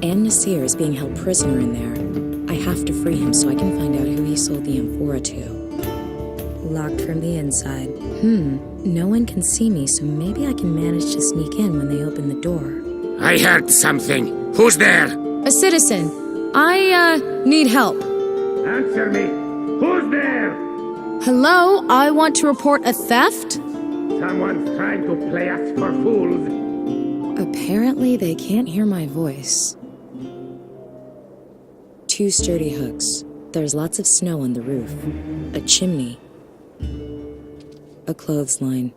and Nasir is being held prisoner in there. I have to free him so I can find out who he sold the amphora to. Locked from the inside. No one can see me, so maybe I can manage to sneak in when they open the door. I heard something. Who's there? A citizen. I, need help. Answer me. Who's there? Hello, I want to report a theft? Someone's trying to play us for fools. Apparently, they can't hear my voice. 2 sturdy hooks. There's lots of snow on the roof. A chimney. A clothesline.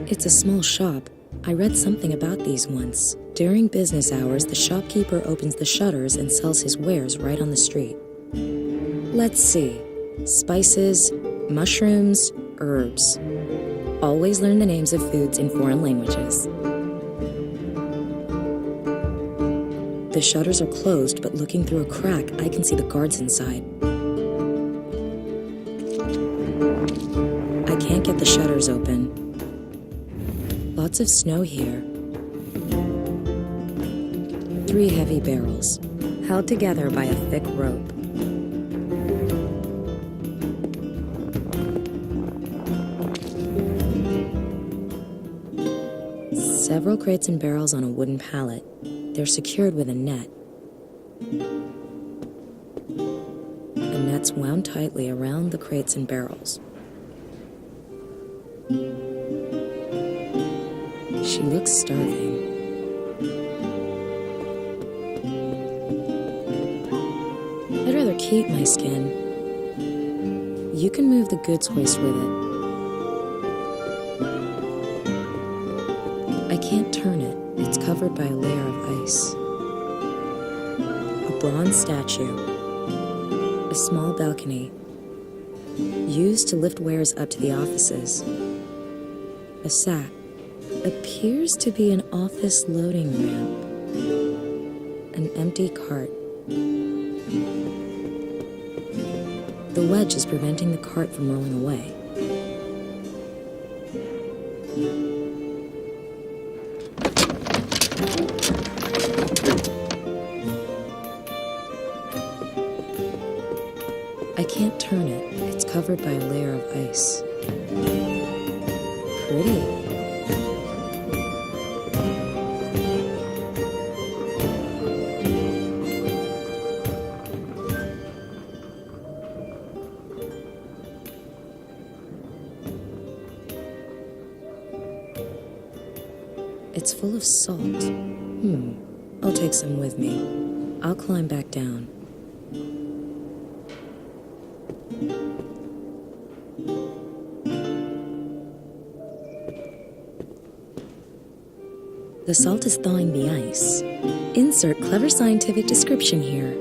It's a small shop. I read something about these once. During business hours, the shopkeeper opens the shutters and sells his wares right on the street. Let's see. Spices, mushrooms, herbs. Always learn the names of foods in foreign languages. The shutters are closed, but looking through a crack, I can see the guards inside. I can't get the shutters open. Lots of snow here. 3 heavy barrels, held together by a thick rope. Several crates and barrels on a wooden pallet. They're secured with a net. The net's wound tightly around the crates and barrels. She looks starving. I'd rather keep my skin. You can move the goods hoist with it. I can't turn it. It's covered by a layer of ice. A bronze statue. A small balcony. Used to lift wares up to the offices. A sack. Appears to be an office loading ramp. An empty cart. The wedge is preventing the cart from rolling away. I can't turn it. It's covered by a layer of ice. Pretty. It's full of salt. I'll take some with me. I'll climb back down. The salt is thawing the ice. Insert clever scientific description here.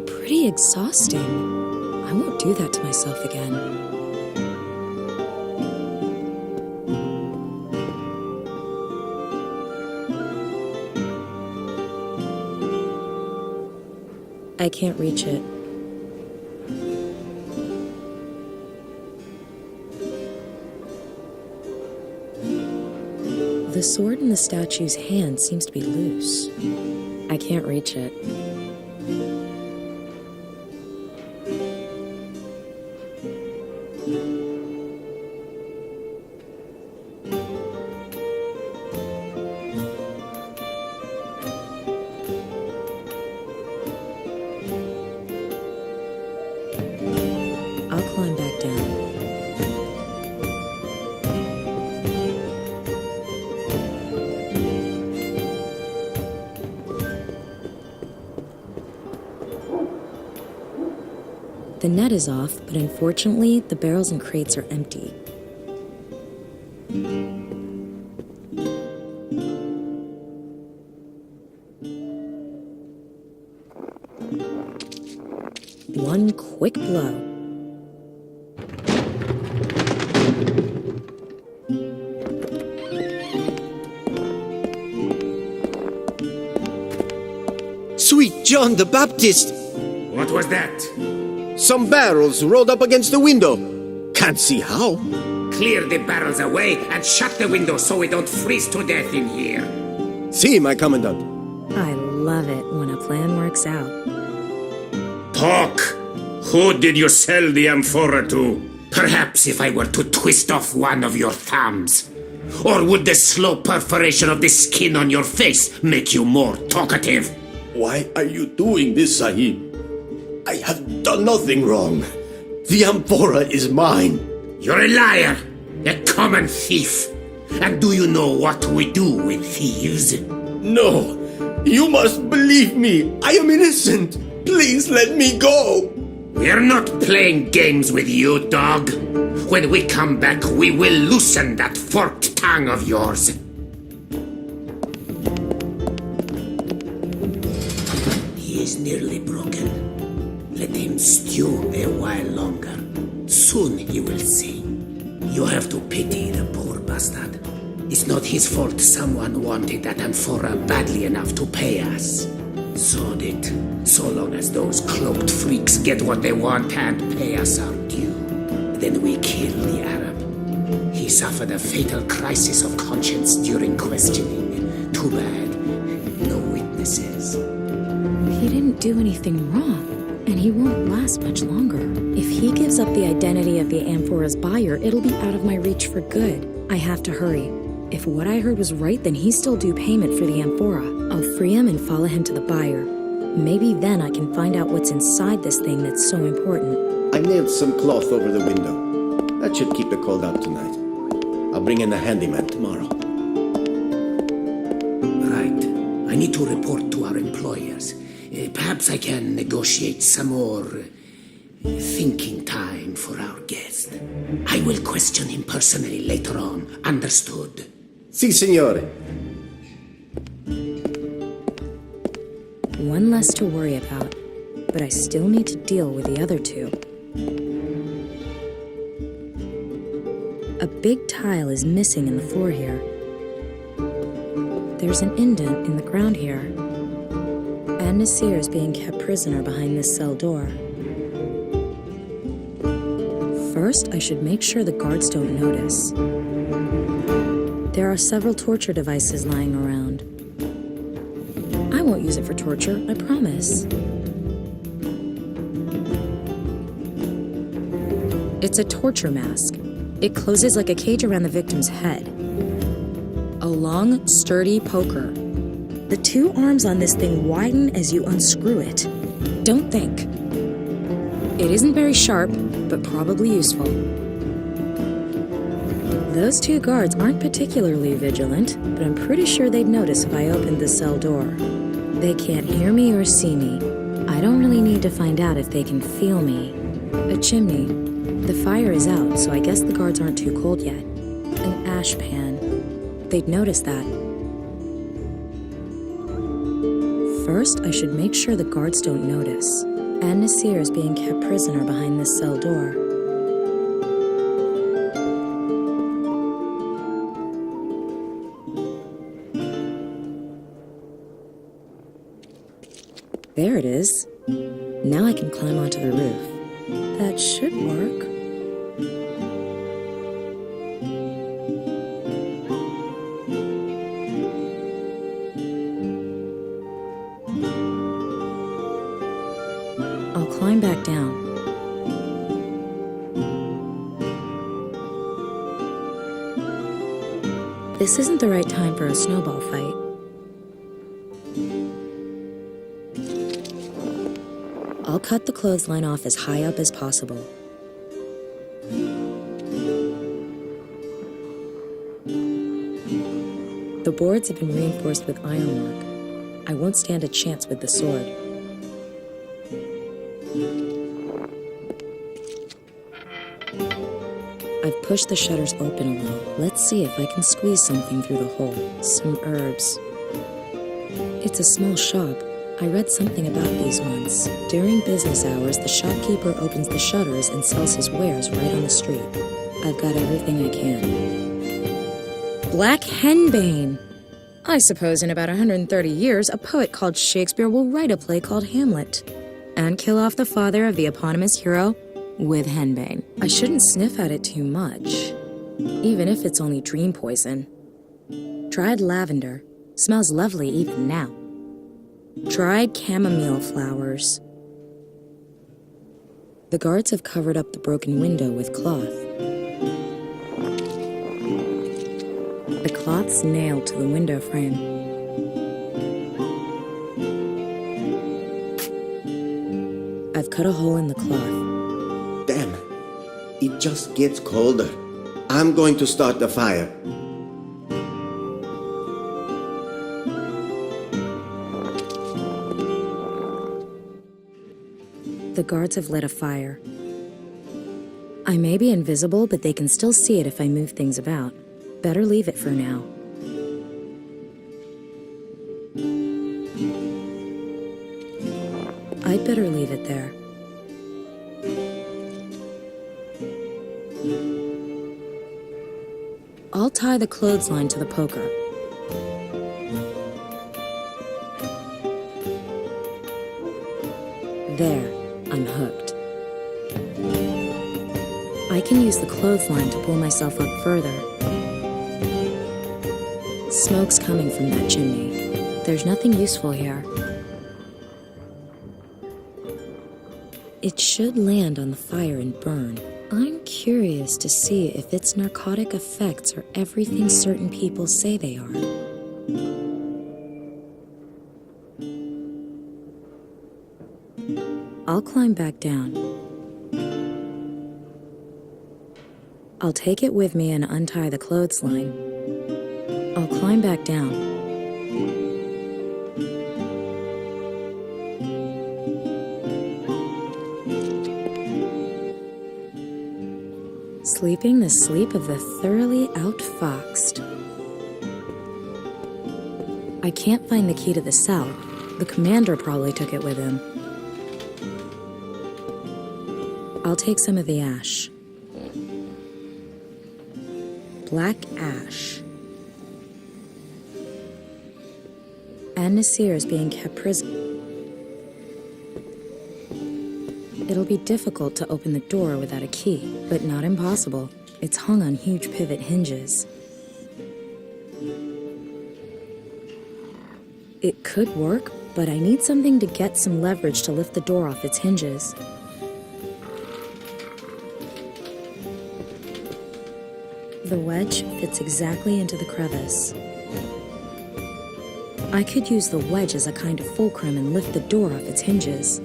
Pretty exhausting. I won't do that to myself again. I can't reach it. The sword in the statue's hand seems to be loose. I can't reach it. I'll climb back down. The net is off, but unfortunately, the barrels and crates are empty. One quick blow. Sweet John the Baptist! What was that? Some barrels rolled up against the window. Can't see how. Clear the barrels away and shut the window so we don't freeze to death in here. See, my commandant. I love it when a plan works out. Talk! Who did you sell the amphora to? Perhaps if I were to twist off one of your thumbs. Or would the slow perforation of the skin on your face make you more talkative? Why are you doing this, Sahib? I have done nothing wrong. The amphora is mine. You're a liar, a common thief. And do you know what we do with thieves? No, you must believe me. I am innocent. Please let me go. We're not playing games with you, dog. When we come back, we will loosen that forked tongue of yours. He is nearly broken. Let him stew a while longer. Soon he will see. You have to pity the poor bastard. It's not his fault someone wanted that amphora badly enough to pay us. So it. So long as those cloaked freaks get what they want and pay us our due, then we kill the Arab. He suffered a fatal crisis of conscience during questioning. Too bad. No witnesses. He didn't do anything wrong, and he won't last much longer. If he gives up the identity of the amphora's buyer, it'll be out of my reach for good. I have to hurry. If what I heard was right, then he's still due payment for the amphora. I'll free him and follow him to the buyer. Maybe then I can find out what's inside this thing that's so important. I nailed some cloth over the window. That should keep the cold out tonight. I'll bring in a handyman tomorrow. Right. I need to report to our employers. Perhaps I can negotiate some more thinking time for our guest. I will question him personally later on. Understood? Si, signore. One less to worry about, but I still need to deal with the other two. A big tile is missing in the floor here. There's an indent in the ground here. And Nasir is being kept prisoner behind this cell door. First, I should make sure the guards don't notice. There are several torture devices lying around. I won't use it for torture, I promise. It's a torture mask. It closes like a cage around the victim's head. A long, sturdy poker. The two arms on this thing widen as you unscrew it. Don't think. It isn't very sharp, but probably useful. Those two guards aren't particularly vigilant, but I'm pretty sure they'd notice if I opened the cell door. They can't hear me or see me. I don't really need to find out if they can feel me. A chimney. The fire is out, so I guess the guards aren't too cold yet. An ash pan. They'd notice that. First, I should make sure the guards don't notice. And Nasir is being kept prisoner behind this cell door. There it is. Now I can climb onto the roof. That should work. I'll climb back down. This isn't the right time for a snowball fight. I'll cut the clothesline off as high up as possible. The boards have been reinforced with ironwork. I won't stand a chance with the sword. I've pushed the shutters open a little. Let's see if I can squeeze something through the hole. Some herbs. It's a small shop. I read something about these once. During business hours, the shopkeeper opens the shutters and sells his wares right on the street. I've got everything I can. Black henbane! I suppose in about 130 years, a poet called Shakespeare will write a play called Hamlet. And kill off the father of the eponymous hero with henbane. I shouldn't sniff at it too much. even if it's only dream poison. Dried lavender. Smells lovely even now. Dried chamomile flowers. The guards have covered up the broken window with cloth. The cloth's nailed to the window frame. I've cut a hole in the cloth. Damn. It just gets colder. I'm going to start the fire. The guards have lit a fire. I may be invisible, but they can still see it if I move things about. Better leave it for now. I'd better leave it there. I'll tie the clothesline to the poker. There, I'm hooked. I can use the clothesline to pull myself up further. Smoke's coming from that chimney. There's nothing useful here. It should land on the fire and burn. I'm curious to see if its narcotic effects are everything certain people say they are. I'll climb back down. I'll take it with me and untie the clothesline. I'll climb back down. Sleeping the sleep of the thoroughly outfoxed. I can't find the key to the cell. The commander probably took it with him. I'll take some of the ash. Black ash. And Nasir is being kept prisoner. It'll be difficult to open the door without a key, but not impossible. It's hung on huge pivot hinges. It could work, but I need something to get some leverage to lift the door off its hinges. The wedge fits exactly into the crevice. I could use the wedge as a kind of fulcrum and lift the door off its hinges.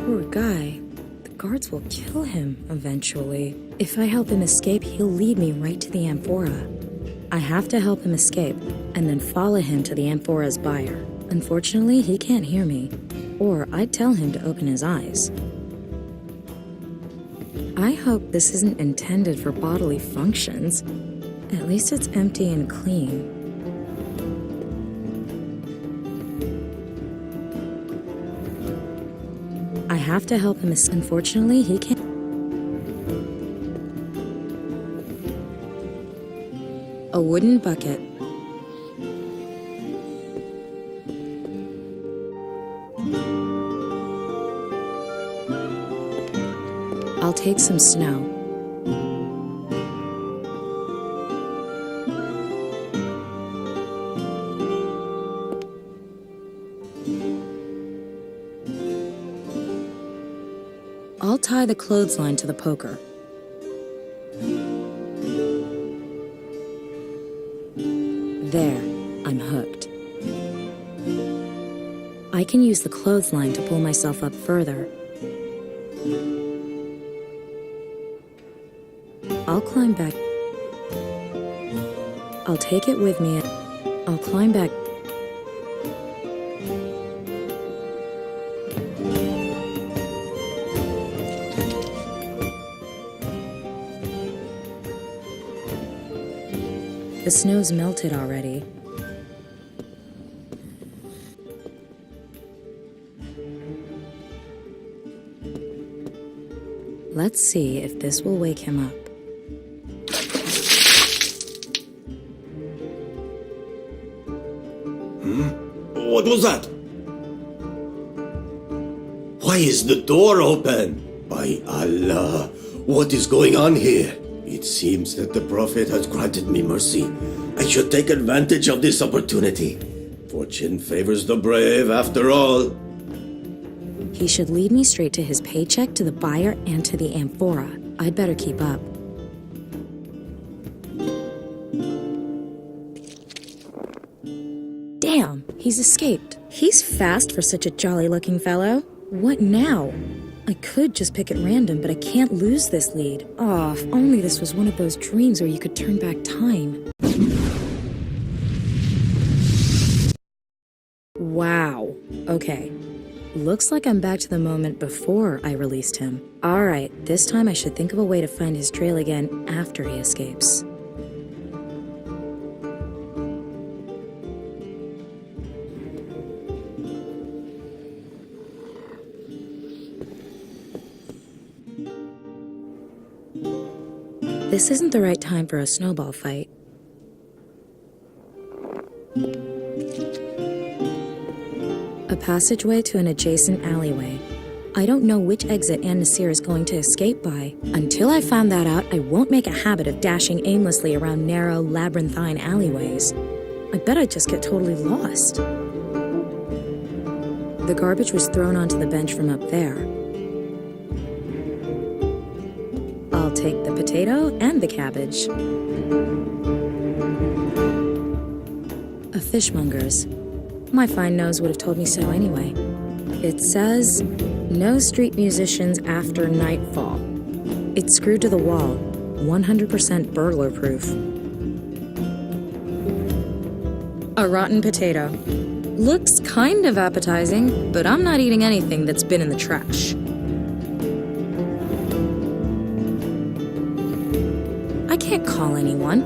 Poor guy. The guards will kill him eventually. If I help him escape, he'll lead me right to the amphora. I have to help him escape, and then follow him to the amphora's buyer. Unfortunately, he can't hear me, or I'd tell him to open his eyes. I hope this isn't intended for bodily functions. At least it's empty and clean. I have to help him. Unfortunately, he can't. A wooden bucket. I'll take some snow. I'll tie the clothesline to the poker. There, I'm hooked. I can use the clothesline to pull myself up further. I'll climb back. I'll take it with me. I'll climb back. The snow's melted already. Let's see if this will wake him up. What was that? Why is the door open? By Allah, what is going on here? It seems that the Prophet has granted me mercy. I should take advantage of this opportunity. Fortune favors the brave after all. He should lead me straight to his paycheck, to the buyer, and to the amphora. I'd better keep up. Damn, he's escaped. He's fast for such a jolly-looking fellow. What now? I could just pick at random, but I can't lose this lead. Oh, if only this was one of those dreams where you could turn back time. Wow. Okay. Looks like I'm back to the moment before I released him. Alright, this time I should think of a way to find his trail again after he escapes. This isn't the right time for a snowball fight. A passageway to an adjacent alleyway. I don't know which exit Ann Nasir is going to escape by. Until I find that out, I won't make a habit of dashing aimlessly around narrow, labyrinthine alleyways. I bet I'd just get totally lost. The garbage was thrown onto the bench from up there. I'll take the potato and the cabbage. A fishmonger's. My fine nose would have told me so anyway. It says, no street musicians after nightfall. It's screwed to the wall, 100% burglar-proof. A rotten potato. Looks kind of appetizing, but I'm not eating anything that's been in the trash. I can't call anyone.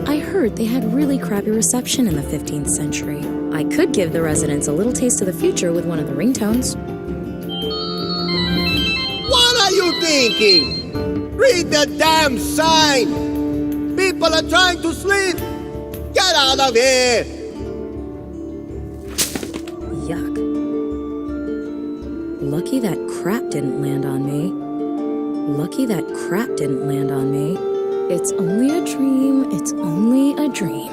I heard they had really crappy reception in the 15th century. I could give the residents a little taste of the future with one of the ringtones. What are you thinking? Read the damn sign! People are trying to sleep! Get out of here! Yuck. Lucky that crap didn't land on me. Lucky that crap didn't land on me. It's only a dream, it's only a dream.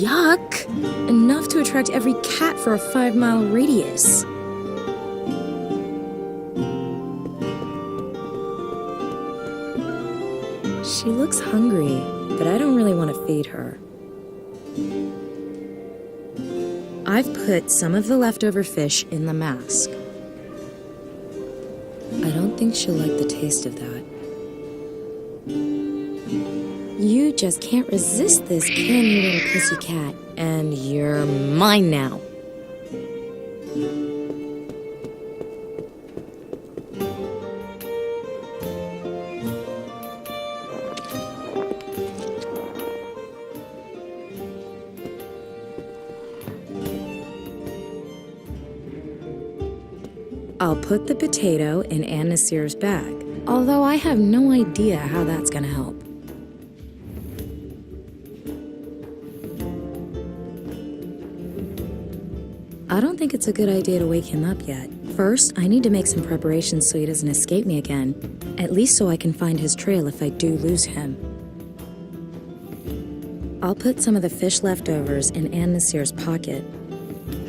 Yuck! Enough to attract every cat for a 5-mile radius. She looks hungry, but I don't really want to feed her. I've put some of the leftover fish in the mask. I don't think she'll like the taste of that. You just can't resist this, can you, little pussycat? And you're mine now. I'll put the potato in Ann Nasir's bag, although I have no idea how that's gonna help. I don't think it's a good idea to wake him up yet. First, I need to make some preparations so he doesn't escape me again, at least so I can find his trail if I do lose him. I'll put some of the fish leftovers in Ann Nasir's pocket.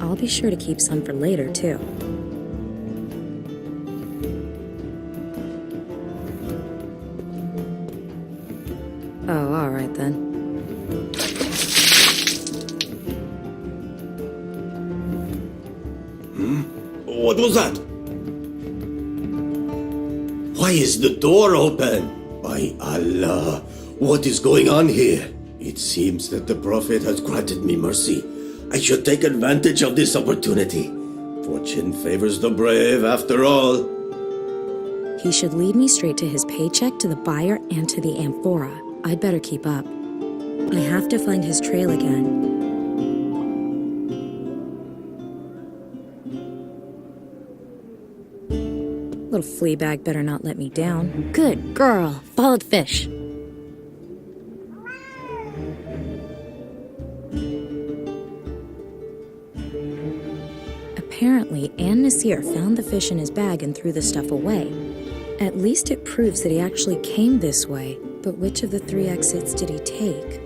I'll be sure to keep some for later, too. Oh, all right then. What was that? Why is the door open? By Allah, what is going on here? It seems that the Prophet has granted me mercy. I should take advantage of this opportunity. Fortune favors the brave after all. He should lead me straight to his paycheck, to the buyer, and to the amphora. I'd better keep up. I have to find his trail again. little flea bag better not let me down. Good girl. Follow the fish. Apparently, Nasir found the fish in his bag and threw the stuff away. At least it proves that he actually came this way. But which of the 3 exits did he take?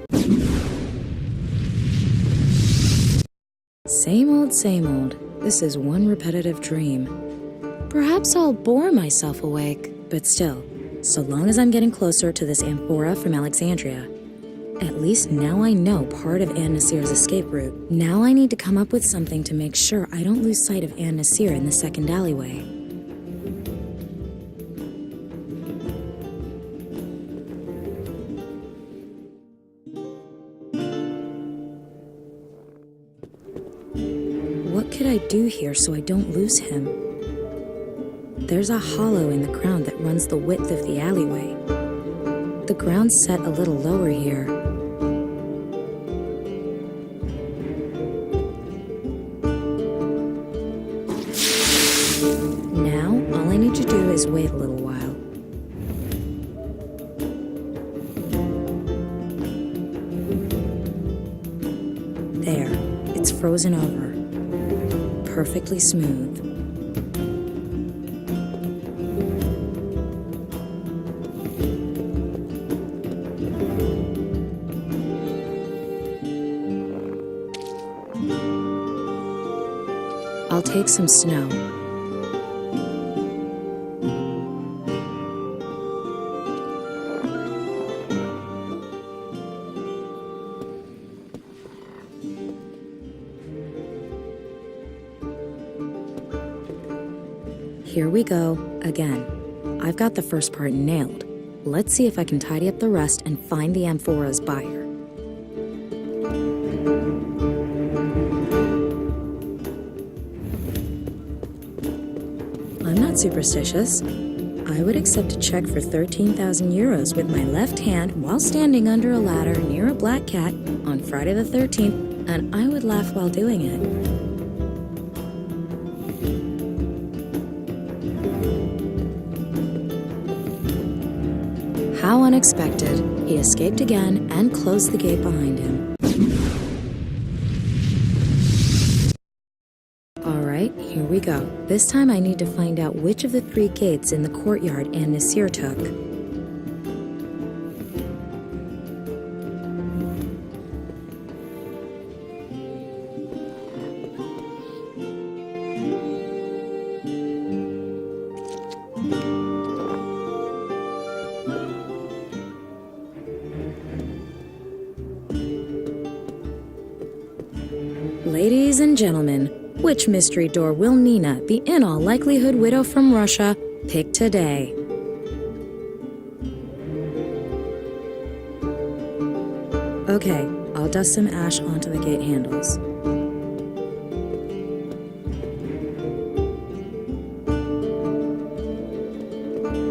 Same old, same old. This is one repetitive dream. Perhaps I'll bore myself awake. But still, so long as I'm getting closer to this amphora from Alexandria, at least now I know part of Nasir's escape route. Now I need to come up with something to make sure I don't lose sight of Nasir in the second alleyway. What could I do here so I don't lose him? There's a hollow in the ground that runs the width of the alleyway. The ground's set a little lower here. Now, all I need to do is wait a little while. There, it's frozen over. Perfectly smooth. I'll take some snow. Here we go, again. I've got the first part nailed. Let's see if I can tidy up the rest and find the amphora's buyer. I'm not superstitious. I would accept a check for 13,000 euros with my left hand while standing under a ladder near a black cat on Friday the 13th, and I would laugh while doing it. How unexpected. He escaped again and closed the gate behind him. Alright, here we go. This time I need to find out which of the 3 gates in the courtyard Nasir took. Ladies and gentlemen, which mystery door will Nina, the in all likelihood widow from Russia, pick today? Okay, I'll dust some ash onto the gate handles.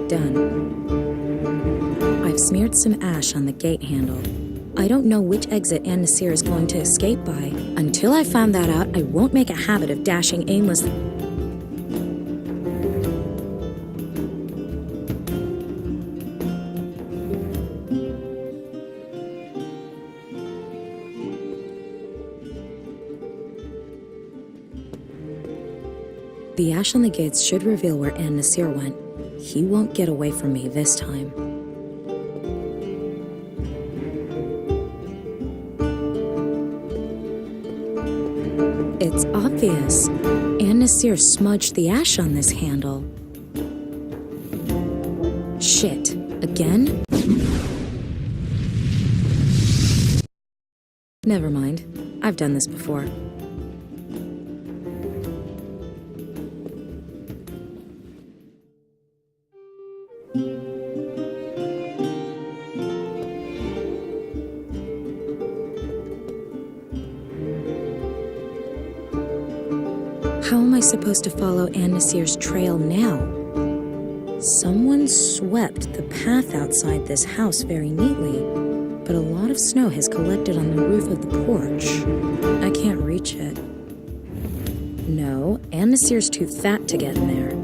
Done. I've smeared some ash on the gate handle. I don't know which exit Nasir is going to escape by. Until I find that out, I won't make a habit of dashing aimlessly. The ash on the gates should reveal where Nasir went. He won't get away from me this time. It's obvious. Nasir smudged the ash on this handle. Shit. Again? Never mind. I've done this before. How am I supposed to follow Nasir's trail now? Someone swept the path outside this house very neatly, but a lot of snow has collected on the roof of the porch. I can't reach it. No, Nasir's too fat to get in there.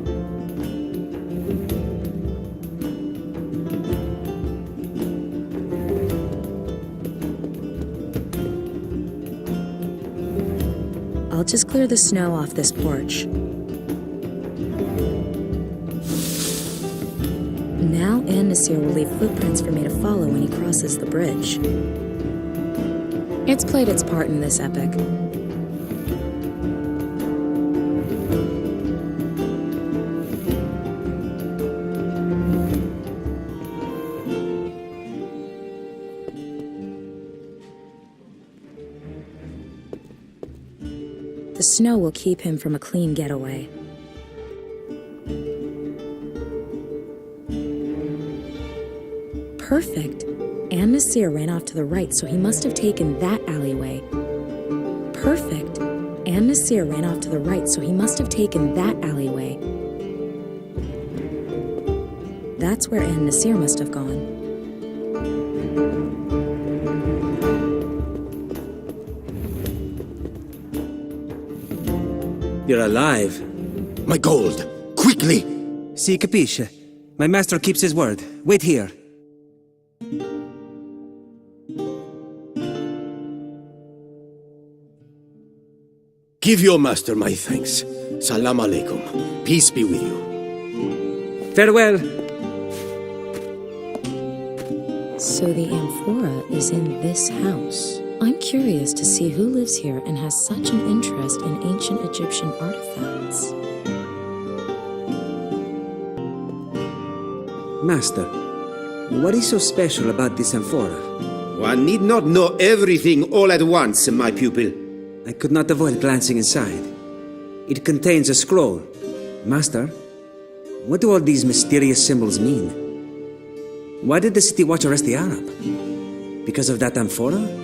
I'll just clear the snow off this porch. Now Nasir will leave footprints for me to follow when he crosses the bridge. It's played its part in this epic. The snow will keep him from a clean getaway. Perfect. Nasir ran off to the right, so he must have taken that alleyway. Perfect. Nasir ran off to the right, so he must have taken that alleyway. That's where Nasir must have gone. You're alive. My gold! Quickly! Si capisce. My master keeps his word. Wait here. Give your master my thanks. Salam alaikum. Peace be with you. Farewell. So the amphora is in this house. I'm curious to see who lives here and has such an interest in ancient Egyptian artifacts. Master, what is so special about this amphora? One need not know everything all at once, my pupil. I could not avoid glancing inside. It contains a scroll. Master, what do all these mysterious symbols mean? Why did the city watch arrest the Arab? Because of that amphora?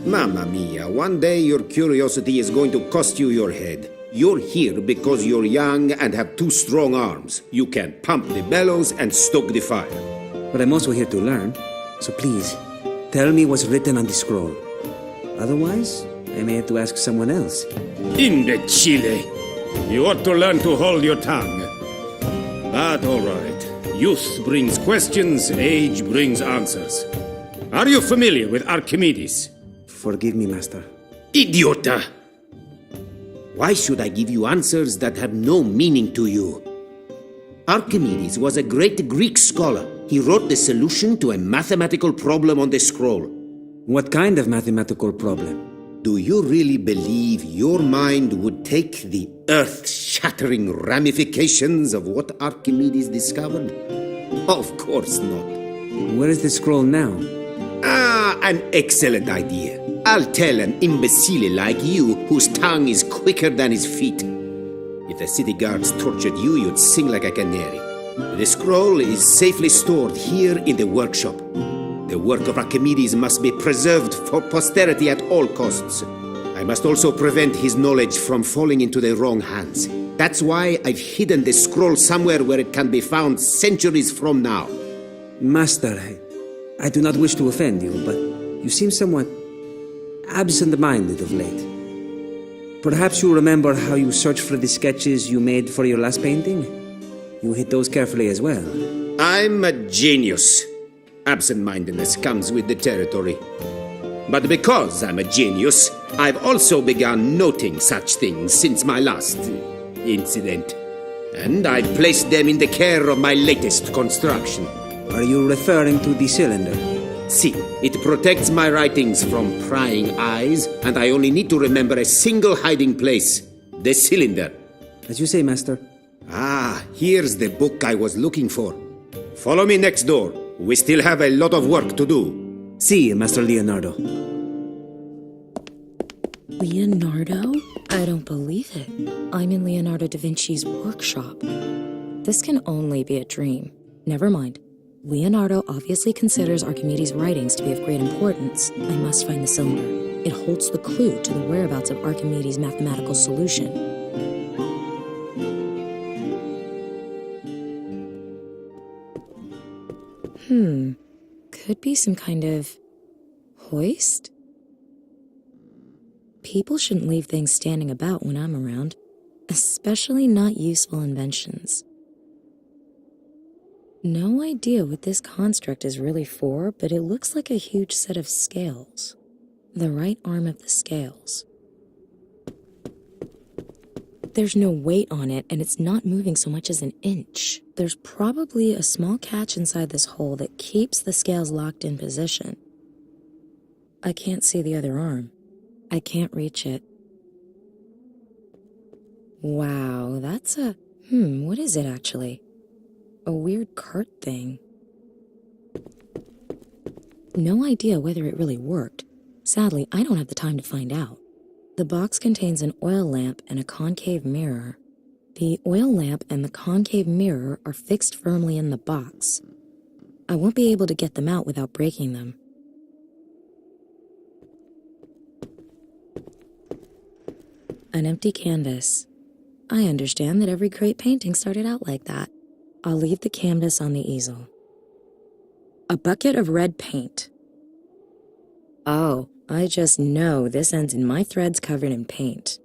Mamma mia, one day your curiosity is going to cost you your head. You're here because you're young and have 2 strong arms. You can pump the bellows and stoke the fire. But I'm also here to learn. So please, tell me what's written on the scroll. Otherwise, I may have to ask someone else. Imbecile! You ought to learn to hold your tongue. But all right. Youth brings questions, age brings answers. Are you familiar with Archimedes? Forgive me, Master. Idiota! Why should I give you answers that have no meaning to you? Archimedes was a great Greek scholar. He wrote the solution to a mathematical problem on the scroll. What kind of mathematical problem? Do you really believe your mind would take the earth-shattering ramifications of what Archimedes discovered? Of course not. Where is the scroll now? Ah, an excellent idea. I'll tell an imbecile like you whose tongue is quicker than his feet. If the city guards tortured you, you'd sing like a canary. The scroll is safely stored here in the workshop. The work of Archimedes must be preserved for posterity at all costs. I must also prevent his knowledge from falling into the wrong hands. That's why I've hidden the scroll somewhere where it can be found centuries from now. Master, I do not wish to offend you, but you seem somewhat absent-minded of late. Perhaps you remember how you searched for the sketches you made for your last painting? You hid those carefully as well. I'm a genius. Absent-mindedness comes with the territory. But because I'm a genius, I've also begun noting such things since my last incident. And I've placed them in the care of my latest construction. Are you referring to the cylinder? See, it protects my writings from prying eyes, and I only need to remember a single hiding place. The cylinder. As you say, Master. Ah, here's the book I was looking for. Follow me next door. We still have a lot of work to do. See, Master Leonardo. Leonardo? I don't believe it. I'm in Leonardo da Vinci's workshop. This can only be a dream. Never mind. Leonardo obviously considers Archimedes' writings to be of great importance. I must find the cylinder. It holds the clue to the whereabouts of Archimedes' mathematical solution. Could be some kind of hoist? People shouldn't leave things standing about when I'm around, especially not useful inventions. No idea what this construct is really for, but it looks like a huge set of scales. The right arm of the scales. There's no weight on it, and it's not moving so much as an inch. There's probably a small catch inside this hole that keeps the scales locked in position. I can't see the other arm. I can't reach it. Wow, that's what is it actually? A weird cart thing. No idea whether it really worked. Sadly, I don't have the time to find out. The box contains an oil lamp and a concave mirror. The oil lamp and the concave mirror are fixed firmly in the box. I won't be able to get them out without breaking them. An empty canvas. I understand that every great painting started out like that. I'll leave the canvas on the easel. A bucket of red paint. Oh, I just know this ends in my threads covered in paint.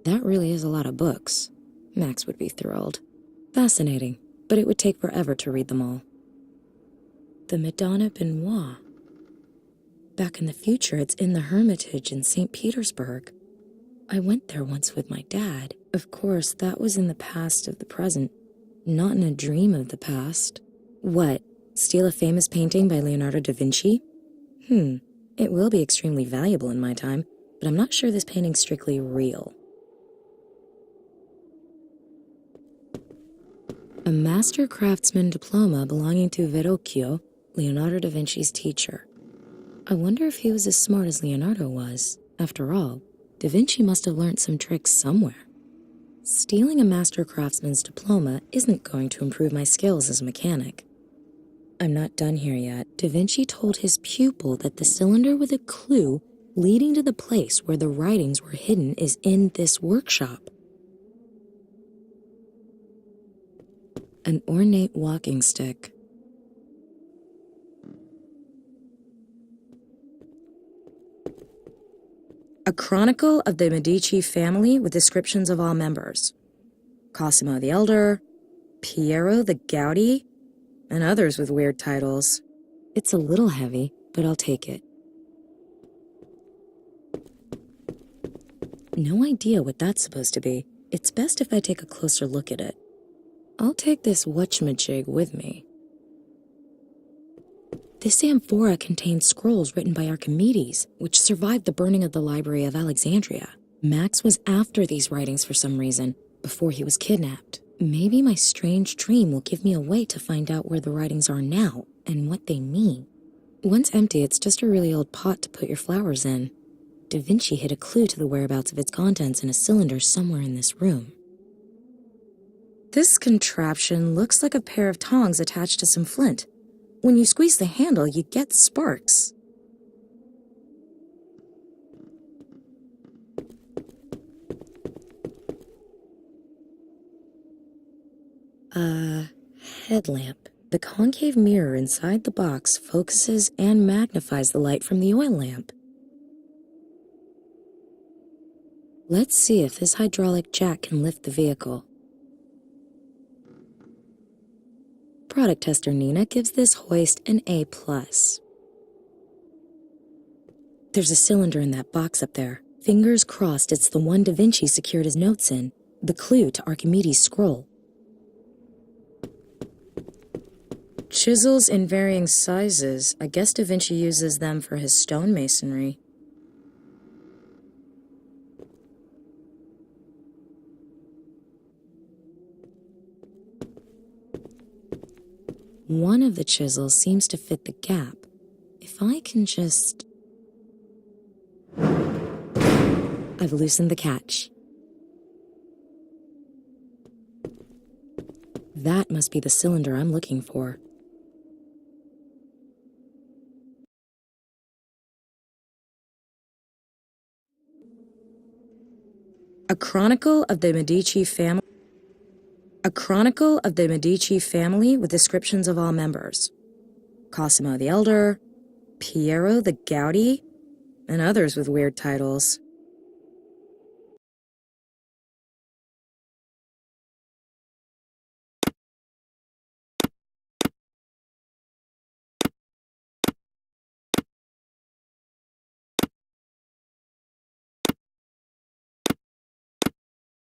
That really is a lot of books. Max would be thrilled. Fascinating, but it would take forever to read them all. The Madonna Benoit. Back in the future, it's in the Hermitage in St. Petersburg. I went there once with my dad. Of course, that was in the past of the present, not in a dream of the past. What? Steal a famous painting by Leonardo da Vinci? It will be extremely valuable in my time, but I'm not sure this painting's strictly real. A master craftsman diploma belonging to Verrocchio, Leonardo da Vinci's teacher. I wonder if he was as smart as Leonardo was. After all, Da Vinci must have learned some tricks somewhere. Stealing a master craftsman's diploma isn't going to improve my skills as a mechanic. I'm not done here yet. Da Vinci told his pupil that the cylinder with a clue leading to the place where the writings were hidden is in this workshop. An ornate walking stick. A chronicle of the Medici family with descriptions of all members. Cosimo the Elder, Piero the Gouty, and others with weird titles. It's a little heavy, but I'll take it. No idea what that's supposed to be. It's best if I take a closer look at it. I'll take this whatchamajig with me. This amphora contains scrolls written by Archimedes, which survived the burning of the Library of Alexandria. Max was after these writings for some reason, before he was kidnapped. Maybe my strange dream will give me a way to find out where the writings are now, and what they mean. Once empty, it's just a really old pot to put your flowers in. Da Vinci hid a clue to the whereabouts of its contents in a cylinder somewhere in this room. This contraption looks like a pair of tongs attached to some flint. When you squeeze the handle, you get sparks. A headlamp. The concave mirror inside the box focuses and magnifies the light from the oil lamp. Let's see if this hydraulic jack can lift the vehicle. Product tester Nina gives this hoist an A+. There's a cylinder in that box up there. Fingers crossed it's the one Da Vinci secured his notes in, the clue to Archimedes' scroll. Chisels in varying sizes. I guess Da Vinci uses them for his stonemasonry. One of the chisels seems to fit the gap. If I can just... I've loosened the catch. That must be the cylinder I'm looking for. A chronicle of the Medici family. A chronicle of the Medici family with descriptions of all members. Cosimo the Elder, Piero the Gouty, and others with weird titles.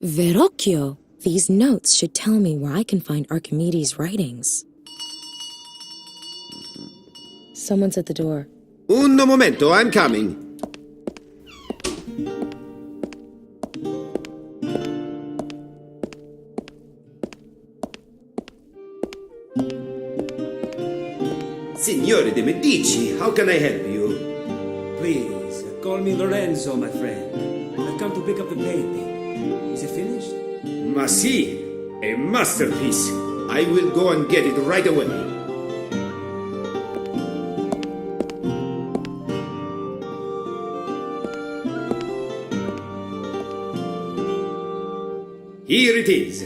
Verrocchio! These notes should tell me where I can find Archimedes' writings. Someone's at the door. Un momento, I'm coming. Signore de Medici, how can I help you? Please, call me Lorenzo, my friend. I've come to pick up the painting. Is it finished? Ma sì, a masterpiece. I will go and get it right away. Here it is.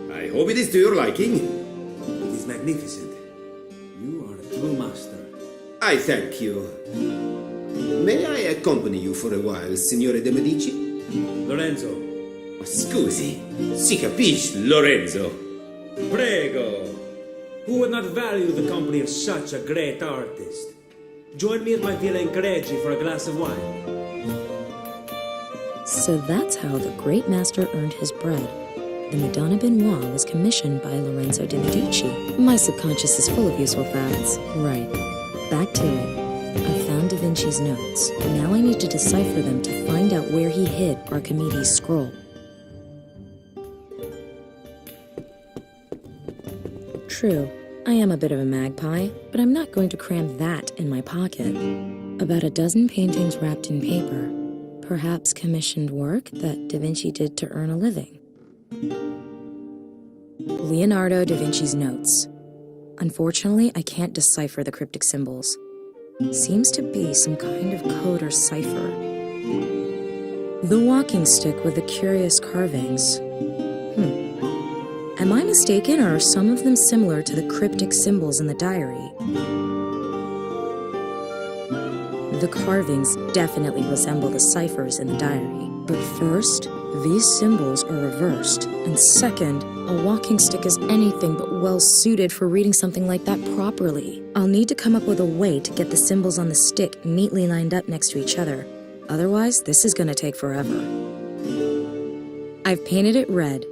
I hope it is to your liking. It is magnificent. You are a true master. I thank you. May I accompany you for a while, Signore de Medici? Lorenzo, Scusi, si capisce. Lorenzo. prego. Who would not value the company of such a great artist? Join me at my Villa in Careggi for a glass of wine. So that's how the great master earned his bread. The Madonna Benoit was commissioned by Lorenzo de Medici. My subconscious is full of useful facts. Right. Back to it. I found Da Vinci's notes. Now I need to decipher them to find out where he hid Archimedes' scroll. True, I am a bit of a magpie, but I'm not going to cram that in my pocket. About a dozen paintings wrapped in paper. Perhaps commissioned work that Da Vinci did to earn a living. Leonardo da Vinci's notes. Unfortunately, I can't decipher the cryptic symbols. Seems to be some kind of code or cipher. The walking stick with the curious carvings. Am I mistaken, or are some of them similar to the cryptic symbols in the diary? The carvings definitely resemble the ciphers in the diary. But first, these symbols are reversed. And second, a walking stick is anything but well suited for reading something like that properly. I'll need to come up with a way to get the symbols on the stick neatly lined up next to each other. Otherwise, this is gonna take forever. I've painted it red.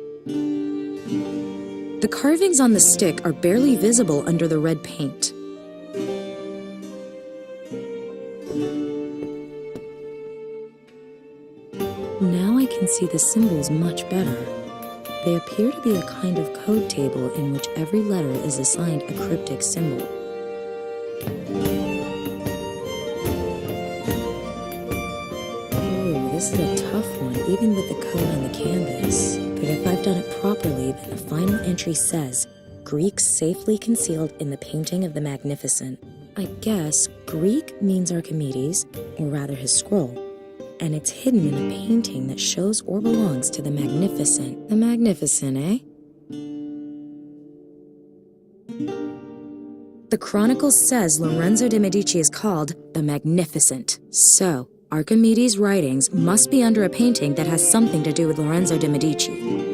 The carvings on the stick are barely visible under the red paint. Now I can see the symbols much better. They appear to be a kind of code table in which every letter is assigned a cryptic symbol. Oh, this is a tough one, even with the code on the canvas. But if I've done it properly, then the final entry says, Greek safely concealed in the painting of the Magnificent. I guess Greek means Archimedes, or rather his scroll. And it's hidden in a painting that shows or belongs to the Magnificent. The Magnificent, eh? The Chronicle says Lorenzo de Medici is called the Magnificent. So, Archimedes' writings must be under a painting that has something to do with Lorenzo de Medici.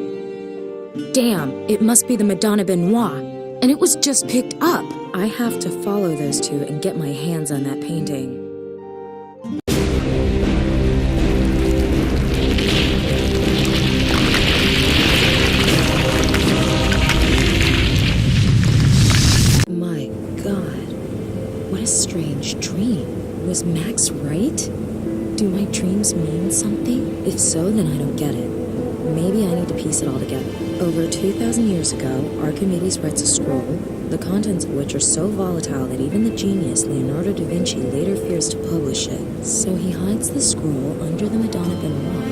Damn, it must be the Madonna Benoit. And it was just picked up. I have to follow those two and get my hands on that painting. My God, what a strange dream. Was Max right? Do my dreams mean something? If so, then I don't get it. Maybe I need to piece it all together. Over 2,000 years ago, Archimedes writes a scroll, the contents of which are so volatile that even the genius Leonardo da Vinci later fears to publish it. So he hides the scroll under the Madonna Benoit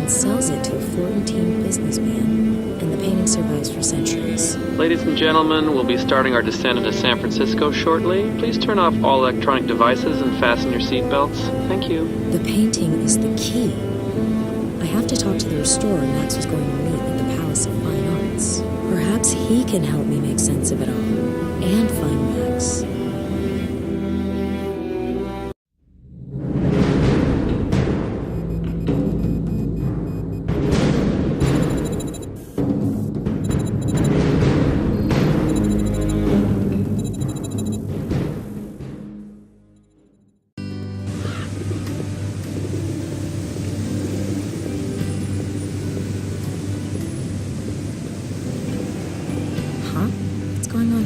and sells it to a Florentine businessman, and the painting survives for centuries. Ladies and gentlemen, we'll be starting our descent into San Francisco shortly. Please turn off all electronic devices and fasten your seatbelts. Thank you. The painting is the key. I have to talk to the restorer Max was going to meet at the Palace of Fine Arts. Perhaps he can help me make sense of it all, and find Max.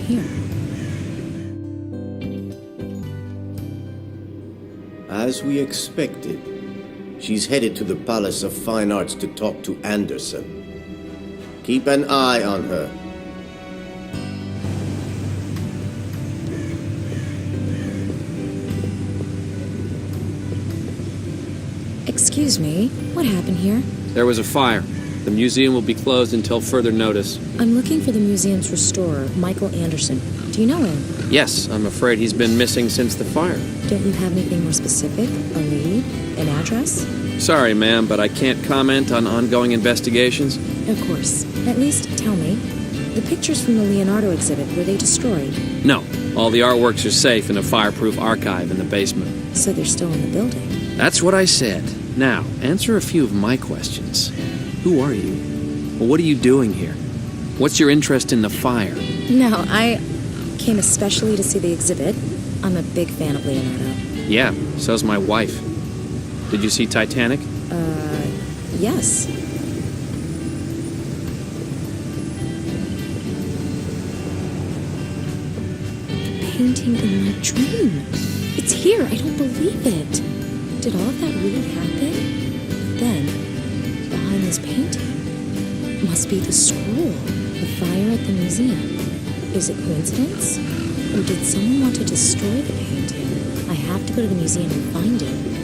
here? As we expected, she's headed to the Palace of Fine Arts to talk to Anderson. Keep an eye on her. Excuse me, what happened here? There was a fire. The museum will be closed until further notice. I'm looking for the museum's restorer, Michael Anderson. Do you know him? Yes, I'm afraid he's been missing since the fire. Don't you have anything more specific? A lead? An address? Sorry, ma'am, but I can't comment on ongoing investigations. Of course. At least tell me. The pictures from the Leonardo exhibit, were they destroyed? No, all the artworks are safe in a fireproof archive in the basement. So they're still in the building. That's what I said. Now, answer a few of my questions. Who are you? Well, what are you doing here? What's your interest in the fire? No, I came especially to see the exhibit. I'm a big fan of Leonardo. Yeah, so's my wife. Did you see Titanic? Yes. The painting in my dream. It's here. I don't believe it. Did all of that really happen? Then, behind this painting must be the scroll, the fire at the museum. Is it coincidence? Or did someone want to destroy the painting? I have to go to the museum and find it.